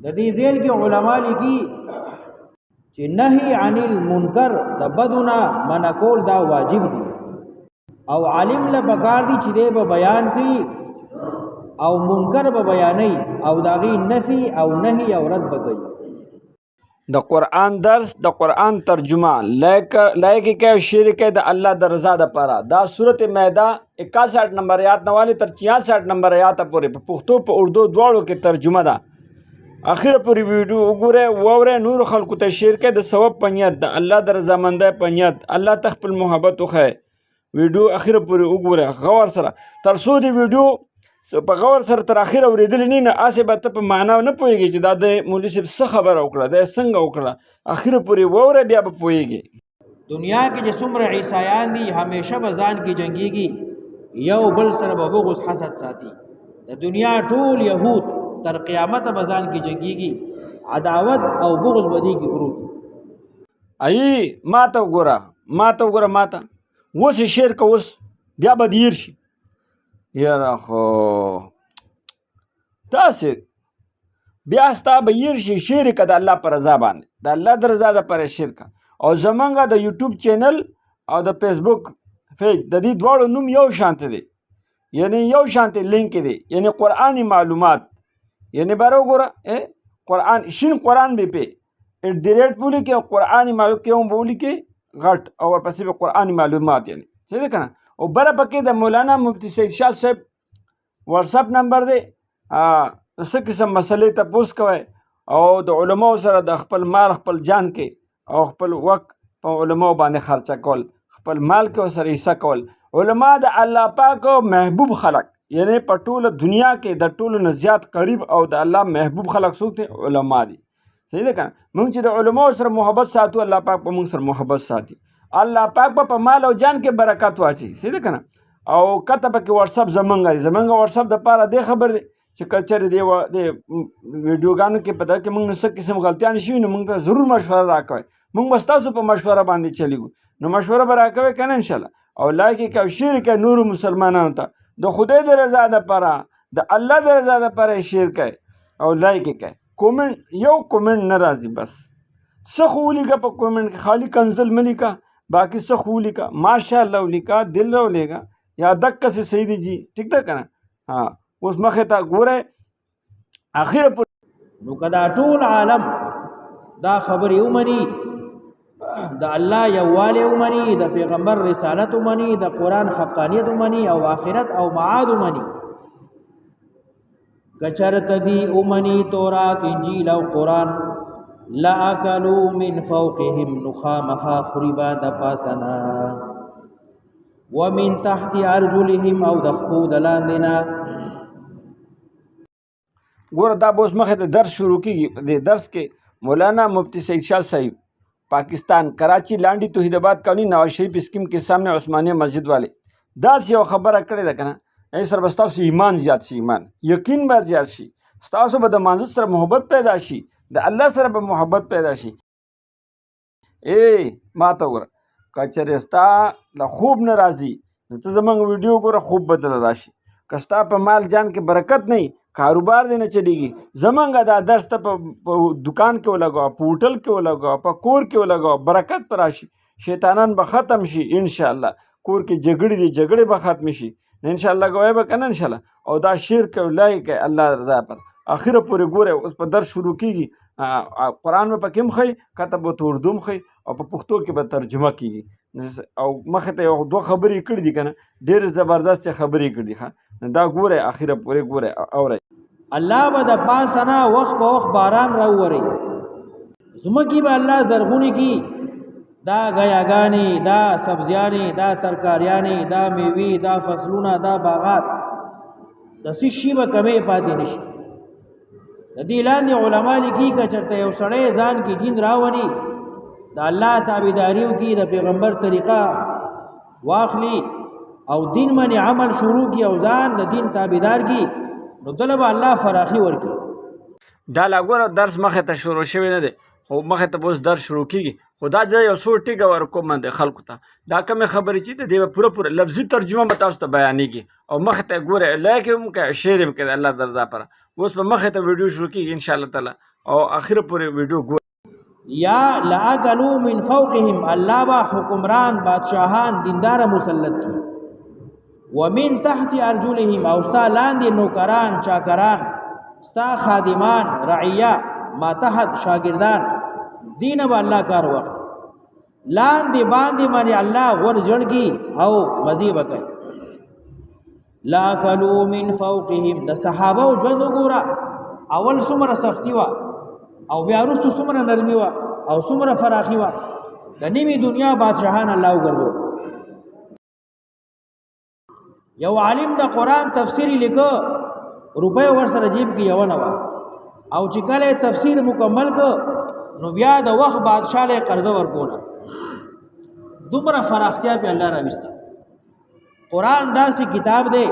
د دې ځایل کې علما لیکي چې نهي عن المنکر د بدونه منع کول دا واجب دي او عالم له پکار دي چې دې به بیان کوي او منکر به بیانوي او داغي نفي او نهي او رد به کوي. د قرآن درس د قرآن ترجمه لائق کې شرک د الله د رضا د پاره دا سورۃ مائده 61 نمبر آیات نواله تر 66 نمبر آیات پورې په پښتو په اردو دواړو کې ترجمه ده. اخر پورې ویډیو وګوره ووره نور خلکو ته شرک د ثواب پنیت د الله د رضا مندۍ پنیت الله تخپل محبت وخه ویډیو اخر پورې وګوره غور سره تر څو دی ویډیو په غور سره تر اخره اوریدل نه اسه به ته په معنا نه پوهیږي چې دا د مولوی صاحب څه خبره وکړه دا څنګه وکړه اخر پورې ووره بیا به پوهیږي. دنیا کې چې څومره عیسایان دي همیشه به ځان کې جنگيږي یو بل سره به بغض حسد ساتي. د دنیا ټول يهود تر قیامت به ځان کې جنگيږي عداوت او بغض بدی کې پروت. ای ماته وګوره ماته وس شرک اوس بیا به دیر شي یاره خو تاسې بیا ستا به هیر شي شرک د الله پر رضا باندې د الله د رضا دپاره شرک او زمونږ د یوټیوب چینل او د فیسبوک پیج د دې دواړو نوم یو شانته دی یعنی یو شانته لینک دی یعنی قرآنی معلومات یعنی باره وګوره قرآن شین قرآن به پې @ بولی کې قرآنی معلومات کې هم بولی کې غټ او ورپسې به قرآنی معلومات یعنی څه دی که نه او بره پکې د مولانا مفتی سید شاه صاحب واتساپ نمبر دی څه قسم مسلې تپوس کوئ او د علماو سره د خپل مال خپل جان کې او خپل وقت په علماو باندې خرچه کول خپل مال کې ورسره حصه کول. علما د الله پاک محبوب خلق یعنی په ټوله دنیا کې د ټولو نه زیات قریب او د الله محبوب خلق څوک دي علما دي. صحیح ده که نه موږ چې د علماو سره محبت ساتو الله پاک په موږ سره محبت ساتي الله پاک په مال او جان کې برکت واچي. صحیح ده که نه او کته پکې واتساپ زمونږ واتساپ دپاره دې خبر دی چې که چېرې د ویډیوګانو کې په دغه کې موږ نه څه قسم غلطیان شوي نو موږ ته ضرور مشوره راکوئ موږ به ستاسو په مشوره باندې چلیږو نو مشوره به راکوئ که نه انشاءالله او لایک یې کوئ شیر کوئ نورو مسلمانانو ته د خدای د رضا دپاره د الله د رضا دپاره یې شیر کوئ او لایک یې کوئ. کومنټ یو کومنټ نه راځي بس څه خو ولیکه په کومنټ کې خالی کنزل مه لیکه باقي څه خو ولیکه ماشاءالله ولیکه دل راولېږه یا دقسې صحیح دی جی ټیک ده که نه اوس مخې ته ګورئ اخر نو که دا ټول عالم دا خبرې ومني د الله یووالی ومني د پیغمبر رسالت ومني د قرآن حقانیت ومني او آخرت او معاد ومني که چېرته دي ومني تورات انجیل او قرآن لأکلوا من فوقهم نو خامخا خوري به د پاسه نه ومن تحت ارجلهم او د خپو د لاندې نه. ګوره دا به اوس مخې ته درس شروع کېږي په دې درس کې مولانا مفتی سید شاه صاحب پاکستان کراچی لانڈی توحید آباد کالونی نواز شریف اسکیم کے سامنے عثمانیہ مسجد والے داسې یو خبره کړې ده که نه ای سره به ستاسو ایمان زیات شي ایمان یقین به زیات شي ستاسو به د مانځه سره محبت پیدا شي د الله سره به محبت پیدا شي. ما ته وګوره که چېرې ستا له خوب نه راځي نو ته زموږ ویډیو وګوره خوب به دله راشي که ستا په مال جان کې برکت نه وي کاروبار دی نه چلیږي زمونږ دا درس ته په دکان کې ولګوه په هوټل کې ولګوه په کور کې ولګوه برکت به راشي شیطانان به ختم شي انشاءالله کور کې جګړې دي جګړې به ختم شي انشاءالله ګوی به که نه انشاءالله او دا شرک او لایق کوي الله رضا پر اخره پورې ګوره اوس په درس شروع کېږي قرآن به پکې هم ښایي کته به ورته اردو هم ښایي او په پښتو کې به ترجمه کېږي او مخې ته یو دوه خبرې کړي دي که نه ډېرې زبردست خبرې کړي دي دا ګوره اخره پورې ګوره اورئ الله به د پاسه نه وخت په وخت باران راووري ځمکې به الله زرغونې کړي دا ګیاګانې دا سبزیانې دا ترکاریانې دا میوې دا فصلونه دا باغات د څه شي به کمې پاتې نه شي. د دې لاندې علما لیکي که چېرته یو سړی ځان کې دین راولي د الله تابعداري وکړي د پیغمبر طریقه واخلي او دین باندې عمل شروع کړي او ځان د دین تابعدار کړي نو دله به الله فراخي ورکړي. دا لا ګوره درس مخې ته شروع شوی نه دی خو مخې ته به اوس درس شروع کېږي خو دا ځای یو څو ټیکه ورکوم د خلکو ته دا کومې خبرې چې د دې به پوره لفظي ترجمه به تاسو ته بیانېږي او مخې ته ګوره لایک هم کوئ شیر هم کوئ د الله د رضا لپاره اوس به مخې ته ویډیو شروع کېږي انشاءالله تعالی او اخر پورې ویډیو ګور. یا لاکلوا من فوقهم، الله با حکمران بادشاہان دیندار مسلط کی، ومن تحت ارجلهم، او ستا لاندې نوکران چاکران، ستا خادمان رعیه ما تحت شاگردان، دین با الله کار وخت لاندې باندې باندې الله ور جړږي او مزي وکړي. لاکلوا من فوقهم، د صحابه ژوند وګوره، اول څومره سختی وا او بیا وروسته څومره نرمي وا او څومره فراخي وا. د نیمې دنیا بادشاہان الله وګرځو. یو عالم د قرآن تفسیری لیکو، روپے ورسره جیب کې یو نه وا، او چې کله تفسیر مکمل کو نو بیا د وخت بادشاہ له قرض ورکوله. دومره فراختیا په الله راوسته. قرآن داسې کتاب دی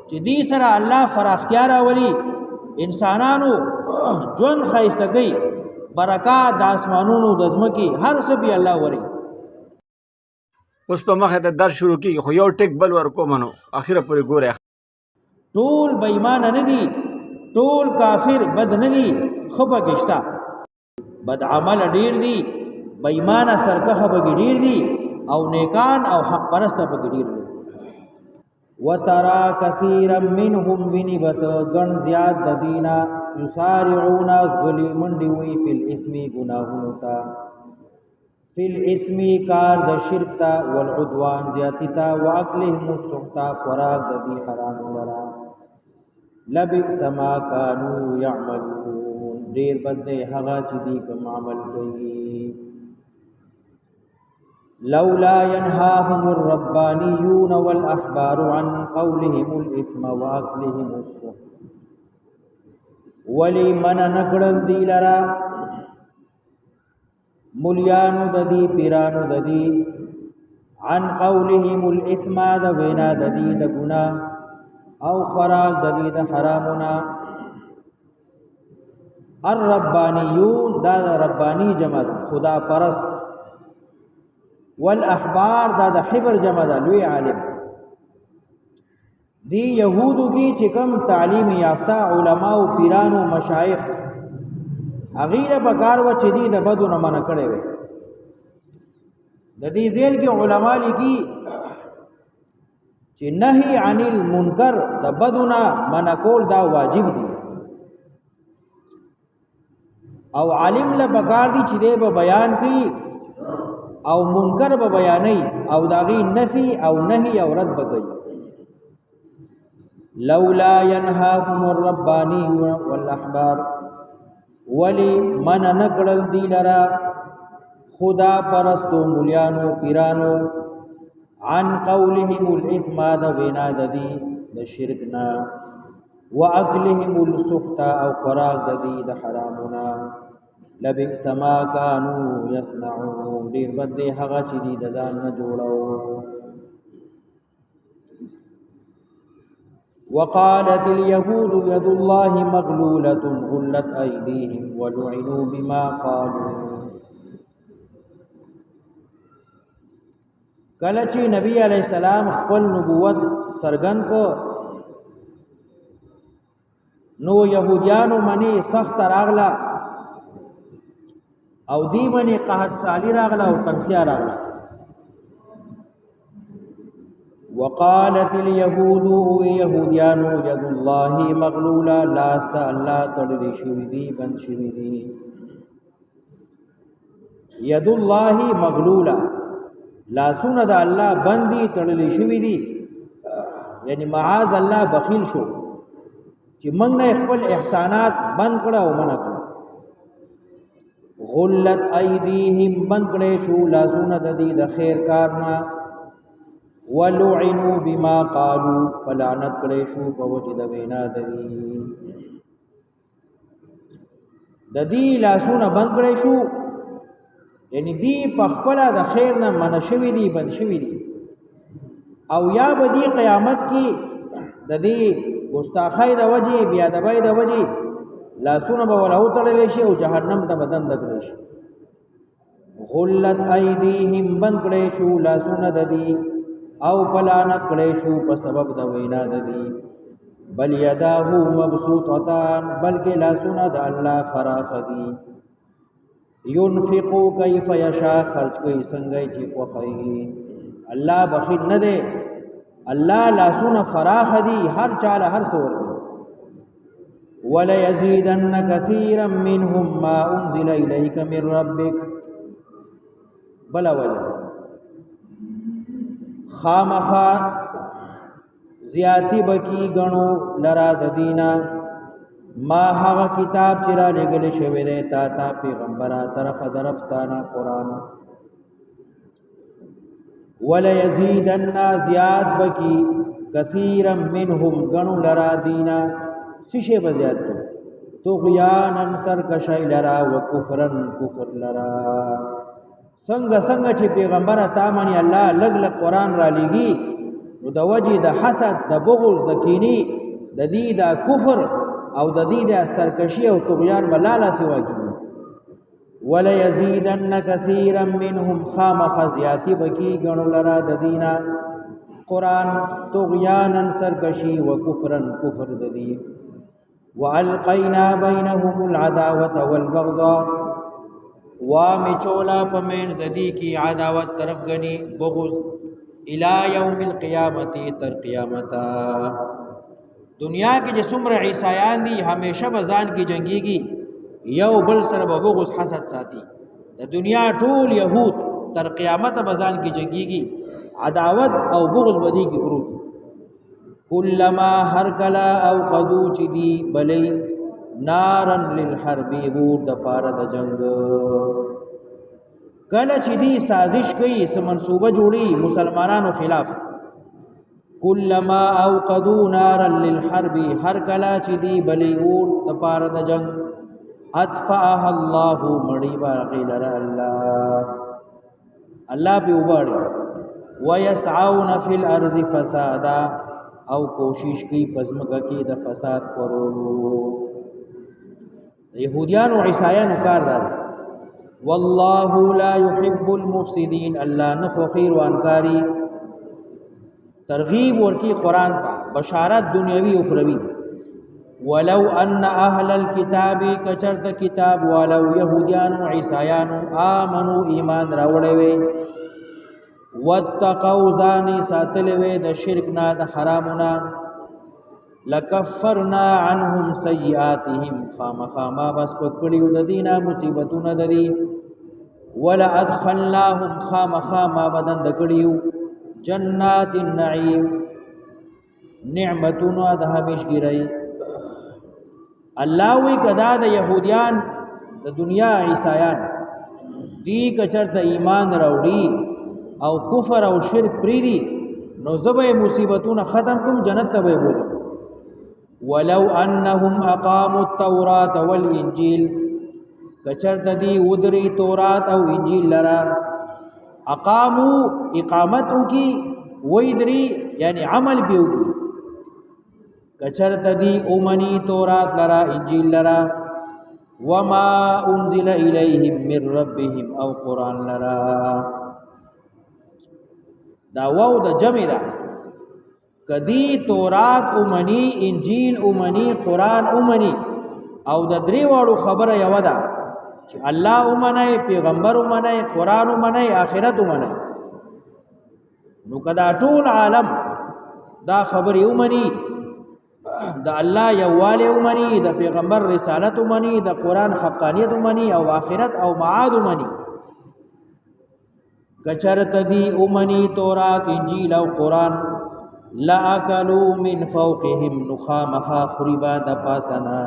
چې دې سره الله فراختیا راولي، انسانانو ژوند ښایسته کوي، برکات د اسمانونو د ځمکې هر څه به الله وري. اوس په مخه ته درس شروع کیږي، خو یو ټیک بل ورکوم نو اخره پورې ګوره. ټول بې ایمانه نه دي، ټول کافر بد نه دي، ښه پکې شته. بد عمل ډیر دي، بې ایمانه سرکښه پکې ډیر دي، او نیکان او حق پرسته پکې ډیر دي. وترى كثيرا منهم ونبت غن زیاد د دینا یسارعون ازغلی منډي وی فی الاسم گناهونو تا، فی الاسم کار د شرک تا، والعدوان زیاتی تا، واکلهم السحت خوراک د دی حرام لرا. لبئس ما كانوا يعملون، ډیر بد دی هغه چې دی کوم عمل کوي. لولا ينهاهم الربانيون والأحبار عن قولهم الإثم وأكلهم السحت، ولی من نکړل دی لرا ملیانو ددی پیرانو ددی، عن قولهم الإثم د وینا ددی د ګنا، او خوراک ددی د حرامنا. الربانیون دا ربانی جمع ده، خدا پرست. والاحبار دا د حبر جمع ده، لوی عالم. دی یهودو کی چې کم تعلیم یافته علما او پیرانو مشایخ، هغه به کار و چې دی د بدو نه منع کړي وي. د دې ځل کې علما لیکي چې نهي عن المنکر د بدو نه منع کول دا واجب دي، او عالم له بکار دي چې دی به بیان کوي او منکر به بیانې او داغي نفي او نهي او رد بکوي. لولا ينهاكم الربانيون والاحبار، ولی من نکړل دی لرا خدا پرستو مليانو پیرانو، عن قولهم الاثم د وینا ددی د شرکنا، واكلهم السحت او خوراک ددی د حرامنا. لبئس ما كانوا يصنعون، ډیر بد دی هغه چې دی د ځان نه جوړو. وقالت اليهود يد الله مغلولة غلت أيديهم ولعنوا بما قالوا. کله چې نبی علیہ السلام خپل نبوت سرګن کو نو يهوديانو منی سخت راغلا او دی منی قحط سالی راغلا او تنگسیا راغلا. وقالت اليهود يهوديانو يد الله مغلولا، لاست الله تړلې شوې دي، بند شوې دي. يد الله مغلولا، لاسونه د الله بندي تړلې شوې دي، یعنی معاذ الله بخیل شو چې موږ نه خپل احسانات بند کړه او منع کړه. غلت ايديهم، بند کړي شو لاسونه د دې د خیر کارنا. ولعنوا بما قالوا، فلعنت کړي شو په وجه د وینا د دې لاسونه بند کړي شو، یعنی دی په خپل د خیر نه منع شوی دي، بند شوی دي. او یا به دی قیامت کې د دې ګستاخی د وجه، بیا ادبی د وجه لاسونه به ولهو تړلی شي او جهنم ته بدن دکړی شي. غلت ایدیهم، بند کړی شو لاسونه د دې او پلانت کړی شو په سبب د وینا د دې. بل یداه مبسوطتان بلکې لاسونه د الله فراخ دي ينفقو کیف یشاء خرج کوي څنګه چې خوښي الله بخیل نه دی الله لاسونه فراخ دي هر چاله هر څه ورکوي وليزيدن كثيرا منهم ما انزل اليك من ربك بلا وجه خامخا زیاتی بکی گنو لرا د دینا ما هغه کتاب چې را لګل شوی دی تا پیغمبره طرف دربستانه قران وليزيدن زیاد بکی كثيرا منهم گنو لرا دینا سشے بزیاد کی طغیانا سرکشی لرا و کفرن کفر لرا څنګه چې پیغمبر تامنی الله لګ لګ قران را لګي نو د وجه د حسد د بغض د کینی د دې د کفر او د دې د سرکشی او طغیان ولاله سوا کی ولا یزيدن كثيرا منهم خامخ زیاتی بکی غنو لرا د دینا قران طغیانا سرکشی و کفرن کفر د دې والقینا بینهم العداوه والبغضاء وامی چولا پمین زدی کی عداوت طرف گنی بغض الى یوم القیامت تر قیامتا دنیا کې چې څومره عیسایان دي همیشه بزان کی جنگیږي یو بل سره بغض حسد ساتي د دنیا ټول يهود تر قیامت بزان کی جنگیږي عداوت او بغض بدی کی پروت کلما هر کلا او قدو چی دی بلی نارن للحرب ور د پاره د جنگ کله چې دی سازش کوي سم منصوبه جوړي مسلمانانو خلاف کلما اوقدوا نارا للحرب هر کله چې دی بلی ور د پاره د جنگ اطفاها الله مړی باقی لرا الله به وباړي ويسعون في الارض فسادا او کوشش کی پزمکه کی د فساد کولو يهوديان او عیسایانو کار دار والله لا يحب المفسدين الله نخو خیر وانکاری ترغیب ورکی قران ته بشارت دنیوي او اخروی ولو ان اهل الكتاب کچرت کتاب ولو يهوديان او عیسایان امنوا ایمان راوړې وي واتقوا ذاني ساتلوي د شرک نه د حرامونه لکفرنا عنهم سیئاتهم خامخاما بس پکړیو د دینا مصیبتونه د دی ولا ادخلناهم خامخاما بدن د کړیو جنات النعیم نعمتونه د همیشګری الله وی کدا د يهوديان د دنیا عیسایان دی کچرته ایمان راوړي او کفر او شرک پریدي نو زبې مصیبتونه ختم کوم جنت ته به بوزم ولو انهم اقاموا التوراة والانجيل کچرت دی ودری تورات او انجیل لرا اقاموا اقامتو کی ویدری یعنی عمل بیو کی کچرت دی اومنی تورات لرا انجیل لرا وما انزل الیہم من ربهم او قرآن لرا دا واو دا جمع دا کدی تورات اومنی انجیل اومنی قرآن اومنی او د درې واړو خبره یو ده چې الله اومنی پیغمبر اومنی قرآن اومنی آخرت اومنی نو کدا ټول عالم دا خبرې اومنی د الله یواله اومنی د پیغمبر رسالت اومنی د قرآن حقانیت اومنی او آخرت او معاد اومنی کچرت دی اومنی تورات انجیل او قرآن لا اکلوا من فوقهم نخامها خربا د پاسنا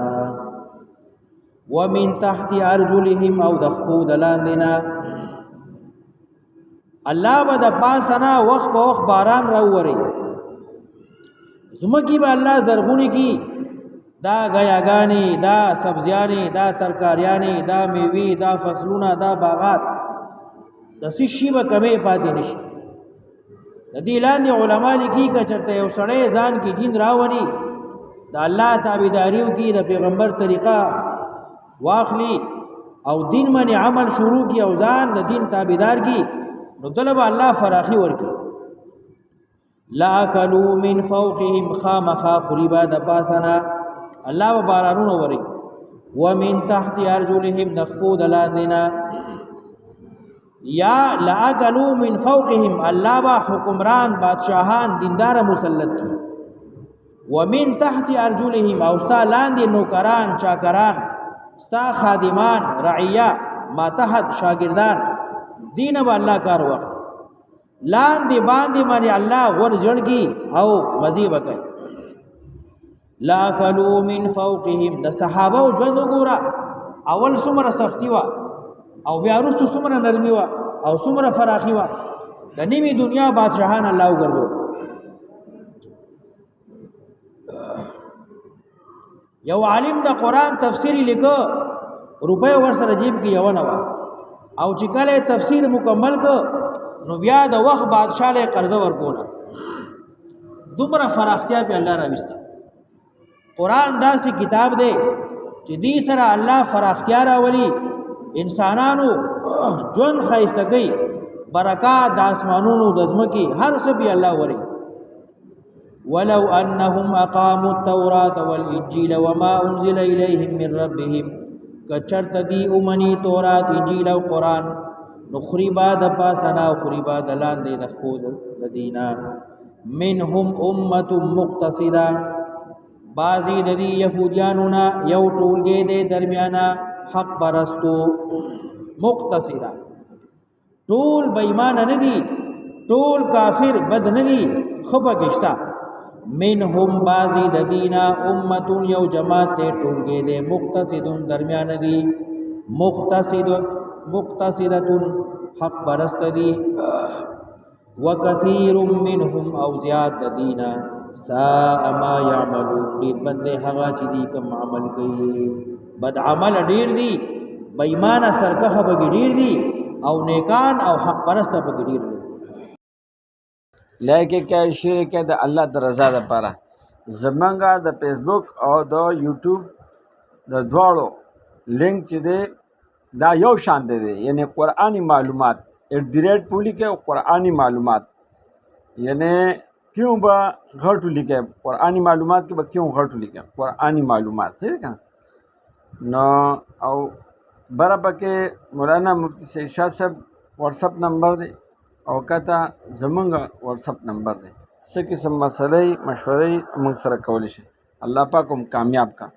ومن تحت ارجلهم او دخو دلاندنا الله به د پاسنا وخت په وخت باران راووري زمکی به الله زرغونی کی دا غیاګانی دا سبزیانی دا ترکاریانی دا میوي دا فصلونه دا باغات د سشي به کمې پاتې نشي د دې لاندې علما لیکي که چرته یو سړی ځان کې دین راونی د الله تابعداریو کې د پیغمبر طریقه واخلي او دین باندې عمل شروع کی او ځان د دین تابعدار کی نو طلب الله فراخي ورکی لاکلوا من فوقهم خامخا قریبا د پاسنا الله و بارانونو وری ومن تحت ارجلهم نخفو دلاندنا یا لاکلوا من فوقهم الله با حکمران بادشاہان دیندار مسلط کی ومن تحت ارجلهم او ستا لاندې نوکران چاکران ستا خادمان رعیه ما تحت شاگردان دین با الله کار وقت لاندې باندې باندې الله ور جړږي او مزي وکړي لا کلوا من فوقهم د صحابه او ژوند وګوره اول څومره سختی وا او بیا وروسته څومره نرمي وا او څومره فراخي وا د نیمه دنیا بادشاہان الله وګرځو یو عالم د قران تفسیری لیکو روپے ورسره جیب کې یو نه وا او چې کله تفسیر مکمل کو نو بیا د وخت بادشاہ له قرض ورکوله دومره فراختیا په الله راوسته قران داسې کتاب دی چې دې سره الله فراختیا راولي انسانانو ژوند ښایسته کوي برکات د اسمانونو د ځمکې هر څه به الله وري ولو انهم اقاموا التوراة والانجيل وما انزل اليهم من ربهم کچرت دی امنی تورات انجیل او قران نو خریبا د پاسنا او خریبا د لاندې د خود د دینا منهم امه مقتصده بعضی د دې يهوديانو نه یو ټولګي د درمیانا حق پرستو مقتصده ټول بېمان نه دي ټول کافر بد نه دي خبه گشتا منهم بعضی د دینا امه یو جماعت ته ټولګي د مقتصدون درمیان دي مقتصدتون حق پرست دي وکثیر منهم او زیاد د دینا ساء ما يعملون ډیر بد هغه چې دي کوم عمل کوي بد عمل ډیر دي بېمانه سرکه به ډیر دي او نیکان او حق پرست به ډیر دي لکه کې شرک د الله د رضا لپاره زمونږه د فیسبوک او د یوټیوب د دواړو لینک چې دی دا یو شان دی یعنی قرآنی معلومات @ پولی کې قرآنی معلومات یعنی کیوں با غټو لیکه قرآنی معلومات کې به کیوں غټو لیکه قرآنی معلومات صحیح کا نو او برابر کې مولانا مفتی سید شاه صاحب واتساپ نمبر دی او کته زمونږ واتساپ نمبر دی څه قسم مسلې مشورې موږ سره کولی شي الله پاک هم کامیاب کا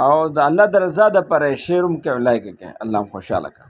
او د الله د رضا د پر شعر هم کې لایک کې الله خوشاله کا